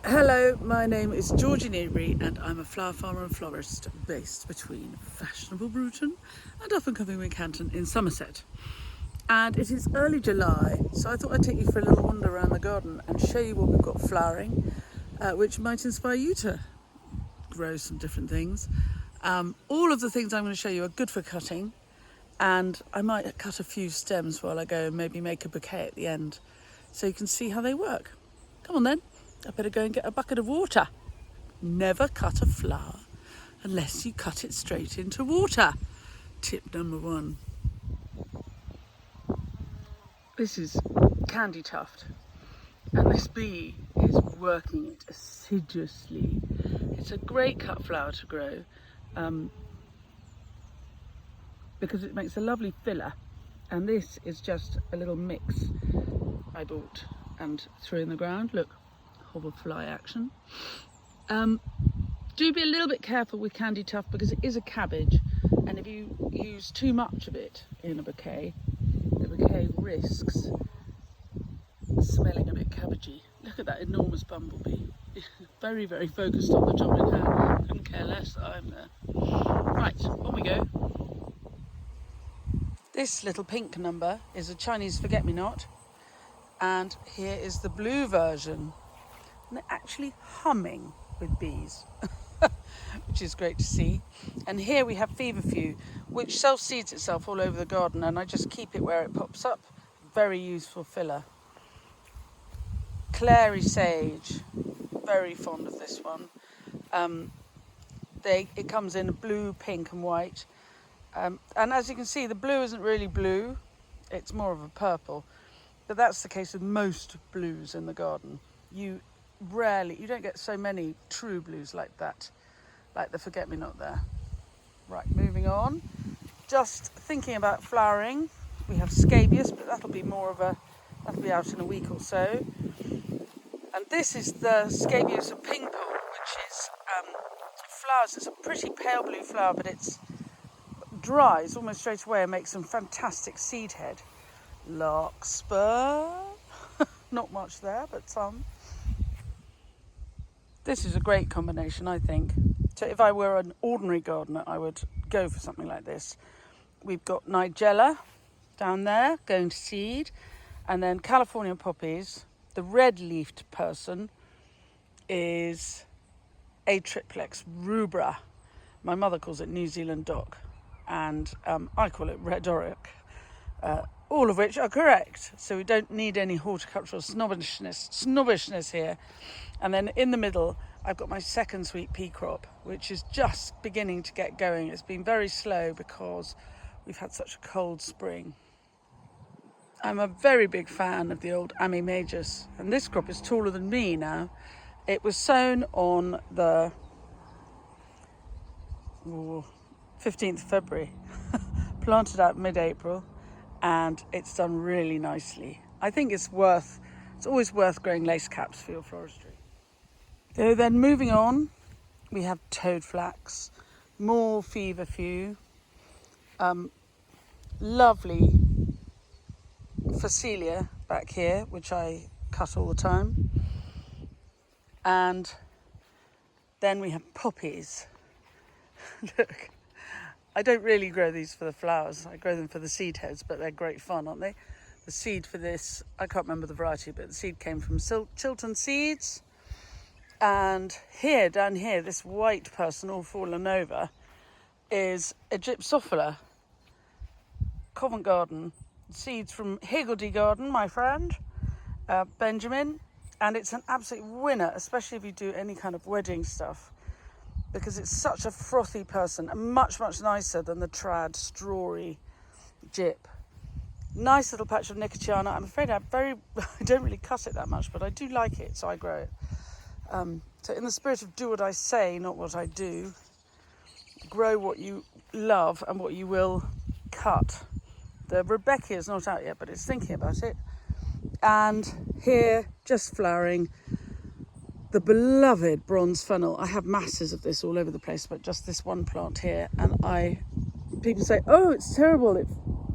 Hello, my name is Georgie Newbery and I'm a flower farmer and florist based between fashionable Bruton and up-and-coming Wincanton in Somerset. And it is early July, so I thought I'd take you for a little wander around the garden and show you what we've got flowering, which might inspire you to grow some different things. All of the things I'm going to show you are good for cutting, and I might cut a few stems while I go and maybe make a bouquet at the end, so you can see how they work. Come on then. I better go and get a bucket of water. Never cut a flower unless you cut it straight into water. Tip number 1. This is candy tuft, and this bee is working it assiduously. It's a great cut flower to grow because it makes a lovely filler, and this is just a little mix I bought and threw in the ground. Look. Hoverfly action. Do be a little bit careful with candy tuft because it is a cabbage, and if you use too much of it in a bouquet, the bouquet risks smelling a bit cabbagey. Look at that enormous bumblebee. Very, very focused on the job in hand. Couldn't care less that I'm there. Right, on we go. This little pink number is a Chinese forget-me-not, and here is the blue version. And they're actually humming with bees, which is great to see. And here we have feverfew, which self-seeds itself all over the garden, and I just keep it where it pops up. Very useful filler. Clary sage, very fond of this one. It comes in blue, pink and white. And as you can see, the blue isn't really blue, it's more of a purple. But that's the case with most blues in the garden. You don't get so many true blues like that, like the forget-me-not there. Right, moving on. Just thinking about flowering, we have scabious, but that'll be out in a week or so. And this is the scabious of ping pong, which is flowers. It's a pretty pale blue flower, but it's dries almost straight away and makes some fantastic seed head. Larkspur, not much there, but some. This is a great combination, I think. So if I were an ordinary gardener, I would go for something like this. We've got Nigella down there going to seed, and then California poppies. The red-leafed person is Atriplex rubra. My mother calls it New Zealand dock, and I call it red oric. All of which are correct, so we don't need any horticultural snobbishness here. And then in the middle, I've got my second sweet pea crop, which is just beginning to get going. It's been very slow because we've had such a cold spring. I'm a very big fan of the old Ammi Majus, and this crop is taller than me now. It was sown on the 15th of February, planted out mid-April, and it's done really nicely. I think it's always worth growing lace caps for your floristry. So then moving on, we have toadflax, more feverfew, lovely Phacelia back here, which I cut all the time. And then we have poppies. Look, I don't really grow these for the flowers. I grow them for the seed heads, but they're great fun, aren't they? The seed for this, I can't remember the variety, but the seed came from Chiltern Seeds. And down here, this white person all fallen over is a Gypsophila, Covent Garden. Seeds from Higgledy Garden, my friend, Benjamin. And it's an absolute winner, especially if you do any kind of wedding stuff, because it's such a frothy person and much, much nicer than the trad strawy gyp. Nice little patch of Nicotiana. I'm afraid I don't really cut it that much, but I do like it, so I grow it. So in the spirit of do what I say, not what I do, grow what you love and what you will cut. The Rebecca is not out yet, but it's thinking about it. And here, just flowering, the beloved bronze funnel. I have masses of this all over the place, but just this one plant here. And people say, oh, it's terrible. It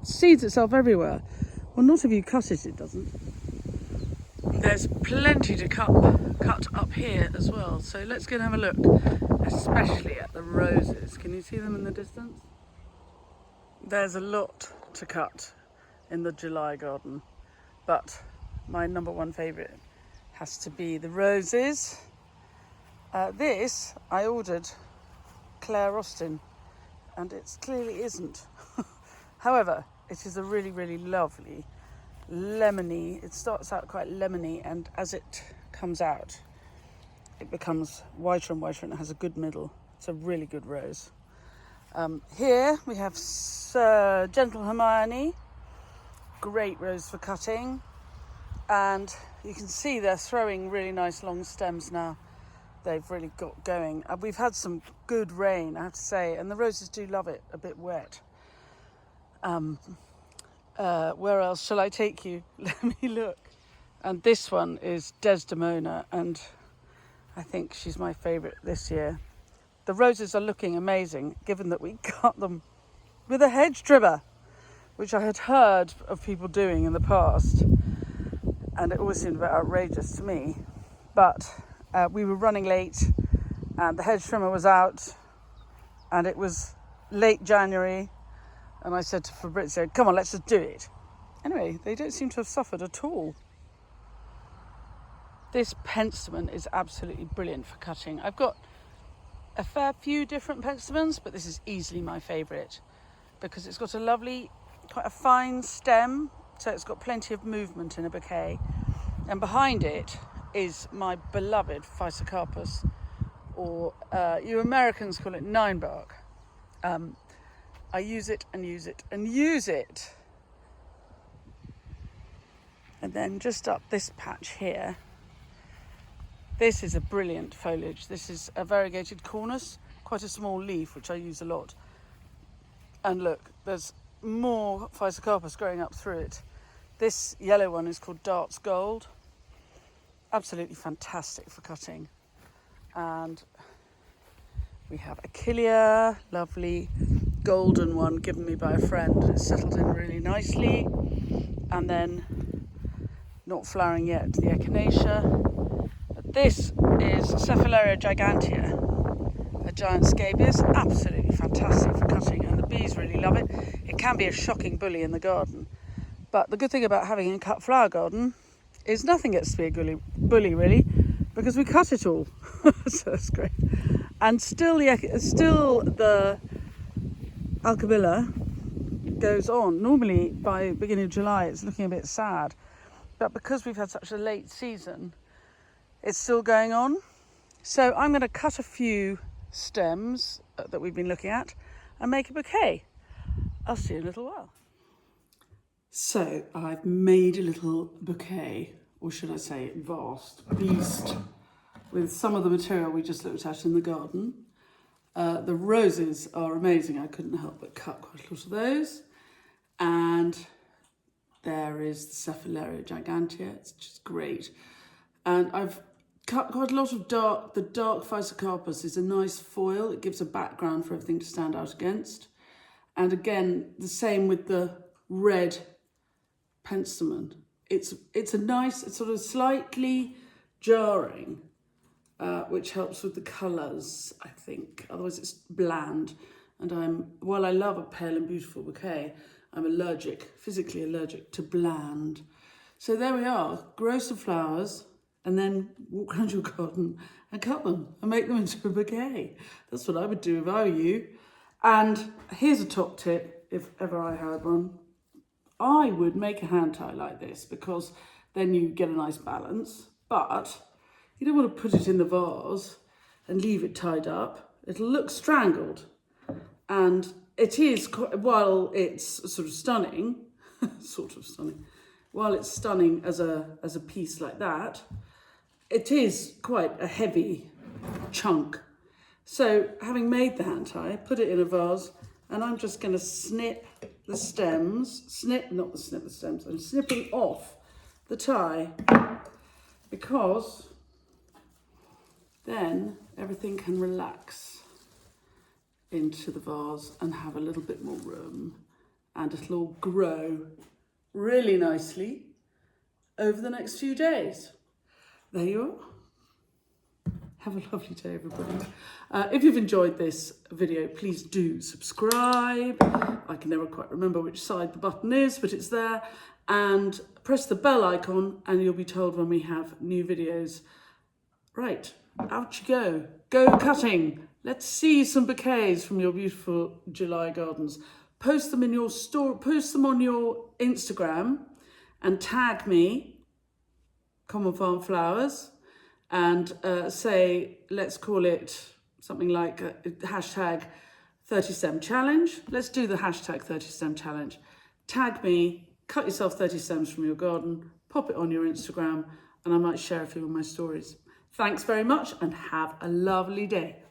seeds itself everywhere. Well, not if you cut it, it doesn't. There's plenty to cut up here as well. So let's go and have a look, especially at the roses. Can you see them in the distance? There's a lot to cut in the July garden, but my number one favourite has to be the roses. This I ordered Claire Austin, and it clearly isn't. However, it is a really, really lovely lemony. It starts out quite lemony, and as it comes out, it becomes whiter and whiter, and it has a good middle. It's a really good rose. Here we have Gentle Hermione, great rose for cutting, and you can see they're throwing really nice long stems now. They've really got going. We've had some good rain, I have to say, and the roses do love it a bit wet. Where else shall I take you? Let me look. And this one is Desdemona, and I think she's my favourite this year. The roses are looking amazing, given that we cut them with a hedge trimmer, which I had heard of people doing in the past, and it always seemed a bit outrageous to me. But we were running late, and the hedge trimmer was out, and it was late January, and I said to Fabrizio, come on, let's just do it. Anyway, they don't seem to have suffered at all. This penstemon is absolutely brilliant for cutting. I've got a fair few different penstemons, but this is easily my favourite because it's got a lovely, quite a fine stem, so it's got plenty of movement in a bouquet. And behind it is my beloved Physocarpus, or you Americans call it ninebark. I use it and use it and use it. And then just up this patch here, this is a brilliant foliage. This is a variegated cornus, quite a small leaf, which I use a lot. And look, there's more Physocarpus growing up through it. This yellow one is called Dart's Gold. Absolutely fantastic for cutting. And we have Achillea, lovely golden one given me by a friend. It's settled in really nicely. And then, not flowering yet, the Echinacea. This is Cephalaria gigantea, a giant scabious, absolutely fantastic for cutting, and the bees really love it. It can be a shocking bully in the garden, but the good thing about having a cut flower garden is nothing gets to be a bully really, because we cut it all. So that's great. And still the Alchemilla goes on. Normally by beginning of July it's looking a bit sad, but because we've had such a late season, it's still going on. So I'm going to cut a few stems that we've been looking at and make a bouquet. I'll see you in a little while. So I've made a little bouquet, or should I say vast beast, with some of the material we just looked at in the garden. The roses are amazing. I couldn't help but cut quite a lot of those. And there is the Cephalaria gigantea. It's just great. And I've cut quite a lot of the dark Physocarpus is a nice foil. It gives a background for everything to stand out against. And again, the same with the red penstemon. It's a nice, it's sort of slightly jarring, which helps with the colours, I think. Otherwise it's bland. And while I love a pale and beautiful bouquet, I'm physically allergic to bland. So there we are, grow some flowers, and then walk around your garden and cut them and make them into a bouquet. That's what I would do if I were you. And here's a top tip, if ever I had one. I would make a hand tie like this, because then you get a nice balance, but you don't want to put it in the vase and leave it tied up. It'll look strangled. And it is, while it's sort of stunning, while it's stunning as a piece like that, it is quite a heavy chunk. So having made the hand tie, put it in a vase, and I'm just going to snip the stems, I'm snipping off the tie, because then everything can relax into the vase and have a little bit more room, and it'll all grow really nicely over the next few days. There you are. Have a lovely day, everybody. If you've enjoyed this video, please do subscribe. I can never quite remember which side the button is, but it's there. And press the bell icon and you'll be told when we have new videos. Right, out you go. Go cutting. Let's see some bouquets from your beautiful July gardens. Post them in your store, post them on your Instagram and tag me, Common Farm Flowers, and say, let's call it something like hashtag 30 stem challenge. Let's do the hashtag 30 stem challenge. Tag me, cut yourself 30 stems from your garden, pop it on your Instagram, and I might share a few of my stories. Thanks very much and have a lovely day.